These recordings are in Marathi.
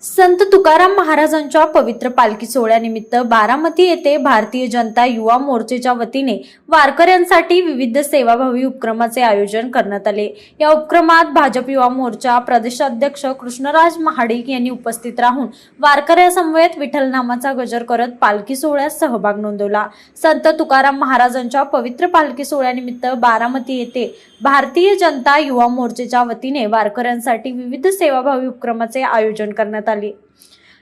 संत तुकाराम महाराजांच्या पवित्र पालखी सोहळ्यानिमित्त बारामती येथे भारतीय जनता युवा मोर्चेच्या वतीने वारकऱ्यांसाठी विविध सेवाभावी उपक्रमाचे आयोजन करण्यात आले। या उपक्रमात भाजप युवा मोर्चा प्रदेशाध्यक्ष कृष्णराज महाडिक यांनी उपस्थित राहून वारकऱ्यांसमवेत विठ्ठल नामाचा गजर करत पालखी सोहळ्यात सहभाग नोंदवला। संत तुकाराम महाराजांच्या पवित्र पालखी सोहळ्यानिमित्त बारामती येथे भारतीय जनता युवा मोर्चेच्या वतीने वारकऱ्यांसाठी विविध सेवाभावी उपक्रमाचे आयोजन करण्यात आले।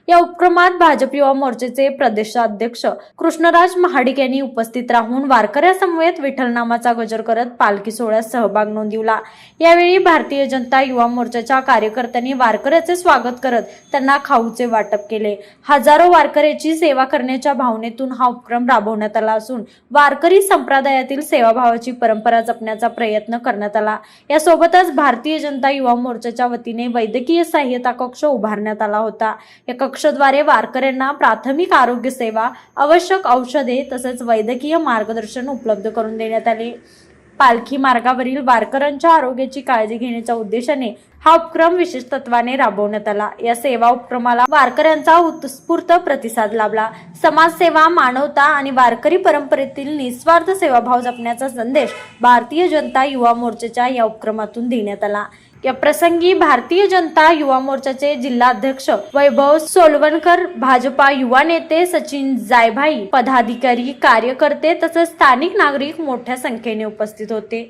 या उपक्रमात भाजप युवा मोर्चाचे प्रदेशाध्यक्ष कृष्णराज महाडिक यांनी उपस्थित राहून वारकऱ्यांसमवेत विठ्ठल नामाचा गजर करत पालखी सोहळ्यात सहभाग नोंदवला। यावेळी भारतीय जनता युवा मोर्चाच्या कार्यकर्त्यांनी वारकऱ्याचे स्वागत करत त्यांना खाऊचे वाटप केले। हजारो वारकऱ्याची सेवा करण्याच्या भावनेतून हा उपक्रम राबवण्यात आला असून वारकरी संप्रदायातील सेवाभावाची परंपरा जपण्याचा प्रयत्न करण्यात आला। यासोबतच भारतीय जनता युवा मोर्चाच्या वतीने वैद्यकीय सहाय्यता कक्ष उभारण्यात आला होता। या कक्षद्वारे वारकऱ्यांना प्राथमिक आरोग्य सेवा, आवश्यक औषधे तसेच वैद्यकीय मार्गदर्शन उपलब्ध करून देण्यात आले। पालखी मार्गावरील वारकऱ्यांच्या आरोग्याची काळजी घेण्याच्या उद्देशाने हा उपक्रम विशेष तत्वाने राबवण्यात आला। या सेवा उपक्रमाला वारकऱ्यांचा उत्स्फूर्त प्रतिसाद लाभला। समाजसेवा, मानवता आणि वारकरी परंपरेतील निस्वार्थ सेवाभाव जपण्याचा संदेश भारतीय जनता युवा मोर्चाच्या या उपक्रमातून देण्यात आला। या प्रसंगी भारतीय जनता युवा मोर्चाचे जिल्हाध्यक्ष वैभव सोलवणकर, भाजपा युवा नेते सचिन जायभाई, पदाधिकारी, कार्यकर्ते तसेच स्थानिक नागरिक मोठ्या संख्येने उपस्थित होते।